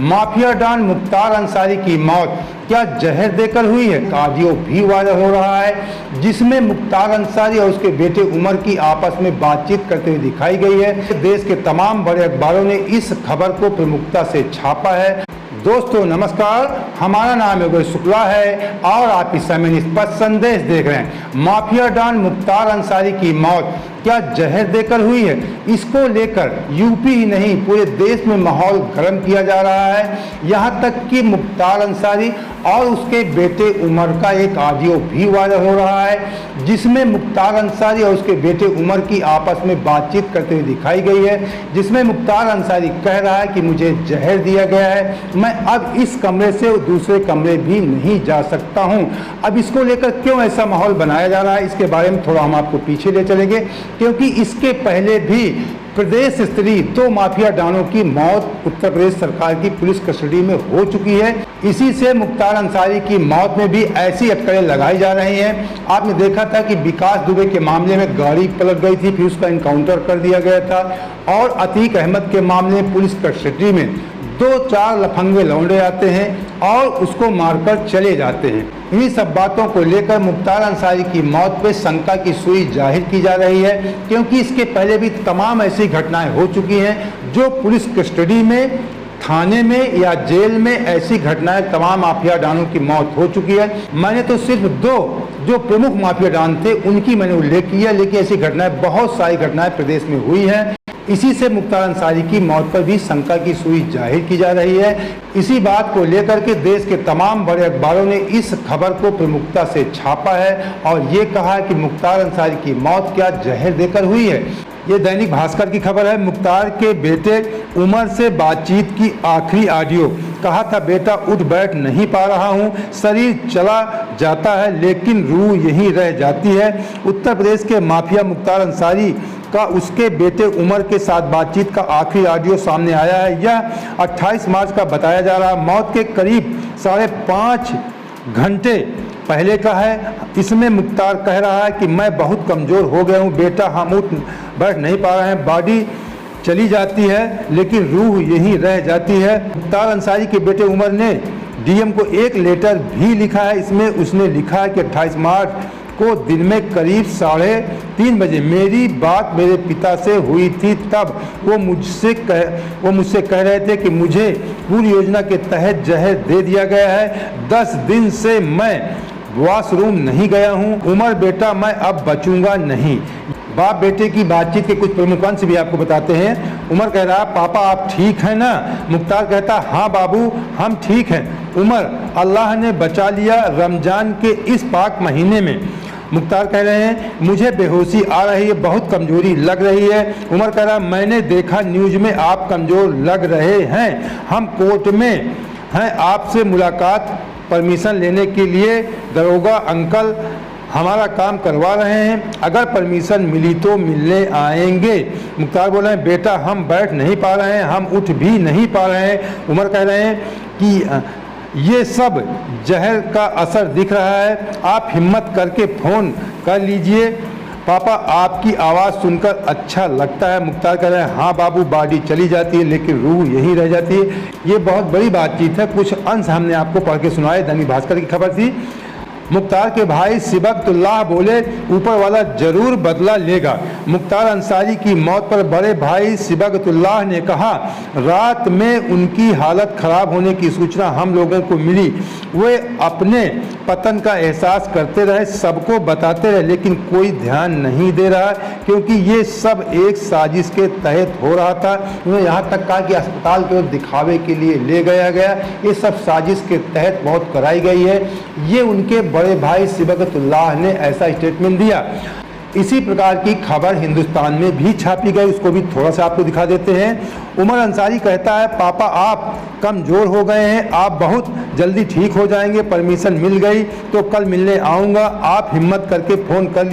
Mafia don Mukhtar Ansari की मौत क्या जहर देकर हुई है? ऑडियो भी वायरल हो रहा है जिसमें मुख्तार अंसारी और उसके बेटे उमर की आपस में बातचीत करते हुए दिखाई गई है। देश के तमाम बड़े अखबारों ने इस खबर को प्रमुखता से छापा है। दोस्तों नमस्कार, हमारा नाम योगेश शुक्ला है और आप इस समय निष्पक्ष संदेश देख रहे हैं। माफिया डॉन मुख्तार अंसारी की मौत क्या जहर देकर हुई है? इसको लेकर यूपी ही नहीं पूरे देश में माहौल गर्म किया जा रहा है। यहाँ तक कि मुख्तार अंसारी और उसके बेटे उमर का एक ऑडियो भी वायरल हो रहा है जिसमें मुख्तार अंसारी और उसके बेटे उमर की आपस में बातचीत करते हुए दिखाई गई है, जिसमें मुख्तार अंसारी कह रहा है कि मुझे जहर दिया गया है, मैं अब इस कमरे से दूसरे कमरे भी नहीं जा सकता हूं। अब इसको लेकर क्यों ऐसा माहौल बनाया जा रहा है, इसके बारे में थोड़ा हम आपको पीछे ले चलेंगे, क्योंकि इसके पहले भी प्रदेश स्तरीय 2 माफिया डॉनों की मौत उत्तर प्रदेश सरकार की पुलिस कस्टडी में हो चुकी है। इसी से मुख्तार अंसारी की मौत में भी ऐसी अटकलें लगाई जा रही हैं। आपने देखा था कि विकास दुबे के मामले में गाड़ी पलट गई थी, फिर उसका इनकाउंटर कर दिया गया था, और अतीक अहमद के मामले में पुलिस कस्टडी में 2-4 लफंगे लौंडे आते हैं और उसको मारकर चले जाते हैं। इन्हीं सब बातों को लेकर मुख्तार अंसारी की मौत पे शंका की सुई जाहिर की जा रही है, क्योंकि इसके पहले भी तमाम ऐसी घटनाएं हो चुकी हैं जो पुलिस कस्टडी में, थाने में या जेल में ऐसी घटनाएं तमाम माफिया डॉनों की मौत हो चुकी है। मैंने तो सिर्फ 2 जो प्रमुख माफिया डॉन थे उनकी मैंने उल्लेख किया, लेकिन ऐसी घटनाएं, बहुत सारी घटनाएं प्रदेश में हुई हैं। इसी से मुख्तार अंसारी की मौत पर भी शंका की सुई जाहिर की जा रही है। इसी बात को लेकर के देश के तमाम बड़े अखबारों ने इस खबर को प्रमुखता से छापा है और ये कहा है कि मुख्तार अंसारी की मौत क्या जहर देकर हुई है। ये दैनिक भास्कर की खबर है। मुख्तार के बेटे उमर से बातचीत की आखिरी ऑडियो। कहा था, बेटा उठ बैठ नहीं पा रहा हूँ, शरीर चला जाता है लेकिन रूह यहीं रह जाती है। उत्तर प्रदेश के माफिया मुख्तार अंसारी का उसके बेटे उमर के साथ बातचीत का आखिरी ऑडियो सामने आया है। यह 28 मार्च का बताया जा रहा है। मौत के करीब 5.5 घंटे पहले का है। इसमें मुख्तार कह रहा है कि मैं बहुत कमज़ोर हो गया हूँ बेटा, हम उठ बैठ नहीं पा रहे हैं, बॉडी चली जाती है लेकिन रूह यहीं रह जाती है। मुख्तार अंसारी के बेटे उमर ने डीएम को एक लेटर भी लिखा है। इसमें उसने लिखा है कि 28 मार्च को दिन में करीब 3:30 बजे मेरी बात मेरे पिता से हुई थी। तब वो मुझसे कह रहे थे कि मुझे पूरी योजना के तहत जहर दे दिया गया है। 10 दिन से मैं वॉशरूम नहीं गया हूँ। उमर बेटा मैं अब बचूंगा नहीं। बाप बेटे की बातचीत के कुछ प्रमुख अंश भी आपको बताते हैं। उमर कह रहा, पापा आप ठीक हैं ना? मुख्तार कहता, हाँ बाबू हम ठीक हैं। उमर, अल्लाह ने बचा लिया रमजान के इस पाक महीने में। मुख्तार कह रहे हैं, मुझे बेहोशी आ रही है, बहुत कमजोरी लग रही है। उमर कह रहा, मैंने देखा न्यूज़ में आप कमज़ोर लग रहे हैं, हम कोर्ट में हैं आपसे मुलाकात परमिशन लेने के लिए। दरोगा अंकल हमारा काम करवा रहे हैं, अगर परमिशन मिली तो मिलने आएंगे। मुख्तार बोल रहे हैं, बेटा हम बैठ नहीं पा रहे हैं, हम उठ भी नहीं पा रहे हैं। उमर कह रहे हैं कि ये सब जहर का असर दिख रहा है, आप हिम्मत करके फ़ोन कर लीजिए, पापा आपकी आवाज़ सुनकर अच्छा लगता है। मुख्तार कह रहे हैं, हाँ बाबू बॉडी चली जाती है लेकिन रूह यहीं रह जाती है। ये बहुत बड़ी बातचीत है। कुछ अंश हमने आपको पढ़ के सुनाए। दैनिक भास्कर की खबर थी। मुख्तार के भाई सिबगतुल्लाह बोले, ऊपर वाला जरूर बदला लेगा। मुख्तार अंसारी की मौत पर बड़े भाई सिबगतुल्लाह ने कहा, रात में उनकी हालत खराब होने की सूचना हम लोगों को मिली। वे अपने पतन का एहसास करते रहे, सबको बताते रहे, लेकिन कोई ध्यान नहीं दे रहा, क्योंकि ये सब एक साजिश के तहत हो रहा था। उन्होंने यहाँ तक कहा कि अस्पताल को दिखावे के लिए ले गया गया, ये सब साजिश के तहत बहुत कराई गई है। ये उनके बड़े भाई सिबगतुल्लाह ने ऐसा स्टेटमेंट दिया। इसी प्रकार की खबर हिंदुस्तान में भी छापी गई, उसको भी थोड़ा सा आपको दिखा देते हैं। उमर अंसारी कहता है, पापा आप कमज़ोर हो गए हैं, आप बहुत जल्दी ठीक हो जाएंगे, परमिशन मिल गई तो कल मिलने आऊँगा, आप हिम्मत करके फ़ोन कर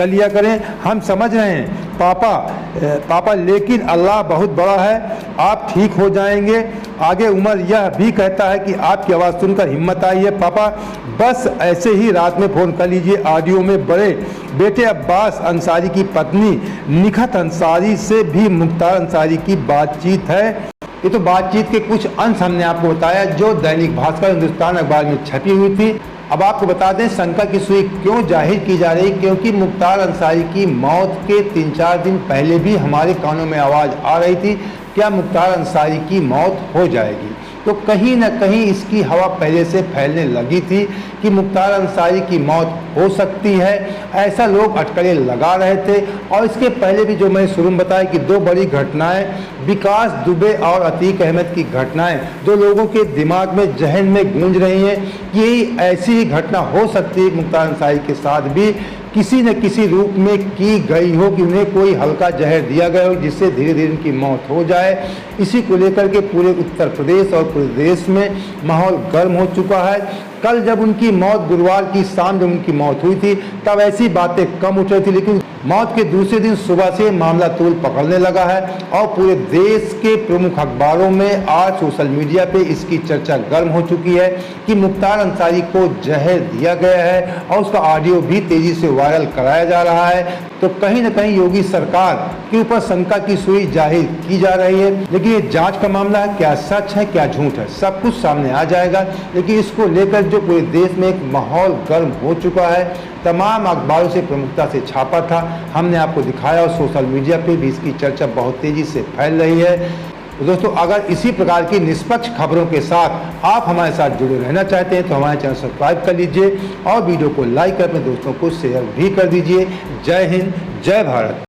लिया करें, हम समझ रहे हैं पापा लेकिन अल्लाह बहुत बड़ा है, आप ठीक हो जाएंगे। आगे उमर यह भी कहता है कि आपकी आवाज़ सुनकर हिम्मत आई है पापा, बस ऐसे ही रात में फ़ोन कर लीजिए। ऑडियो में बड़े बेटे अब्बास अंसारी की पत्नी निखत अंसारी से भी मुख्तार अंसारी की बातचीत है। ये तो बातचीत के कुछ अंश हमने आपको बताया जो दैनिक भास्कर हिंदुस्तान अखबार में छपी हुई थी। अब आपको बता दें शंका की सुई क्यों जाहिर की जा रही, क्योंकि मुख्तार अंसारी की मौत के 3-4 दिन पहले भी हमारे कानों में आवाज़ आ रही थी क्या मुख्तार अंसारी की मौत हो जाएगी। तो कहीं ना कहीं इसकी हवा पहले से फैलने लगी थी कि मुख्तार अंसारी की मौत हो सकती है, ऐसा लोग अटकलें लगा रहे थे। और इसके पहले भी जो मैंने शुरू में बताया कि 2 बड़ी घटनाएं, विकास दुबे और अतीक अहमद की घटनाएं जो लोगों के दिमाग में जहन में गूंज रही हैं कि ऐसी ही घटना हो सकती है मुख्तार अंसारी के साथ भी किसी न किसी रूप में की गई हो, कि उन्हें कोई हल्का जहर दिया गया हो जिससे धीरे धीरे उनकी मौत हो जाए। इसी को लेकर के पूरे उत्तर प्रदेश और पूरे देश में माहौल गर्म हो चुका है। कल जब उनकी मौत, गुरुवार की शाम जब उनकी मौत हुई थी, तब ऐसी बातें कम उठ रही थी, लेकिन मौत के दूसरे दिन सुबह से मामला तूल पकड़ने लगा है और पूरे देश के प्रमुख अखबारों में आज सोशल मीडिया पे इसकी चर्चा गर्म हो चुकी है कि मुख्तार अंसारी को जहर दिया गया है और उसका ऑडियो भी तेजी से वायरल कराया जा रहा है। तो कहीं ना कहीं योगी सरकार के ऊपर शंका की सुई जाहिर की जा रही है, लेकिन ये जांच का मामला है, क्या सच है क्या झूठ है, सब कुछ सामने आ जाएगा। लेकिन इसको लेकर जो पूरे देश में एक माहौल गर्म हो चुका है, तमाम अखबारों से प्रमुखता से छापा था, हमने आपको दिखाया और सोशल मीडिया पे भी इसकी चर्चा बहुत तेजी से फैल रही है। तो दोस्तों अगर इसी प्रकार की निष्पक्ष खबरों के साथ आप हमारे साथ जुड़े रहना चाहते हैं तो हमारे चैनल सब्सक्राइब कर लीजिए और वीडियो को लाइक कर अपने दोस्तों को शेयर भी कर दीजिए। जय हिंद, जय भारत।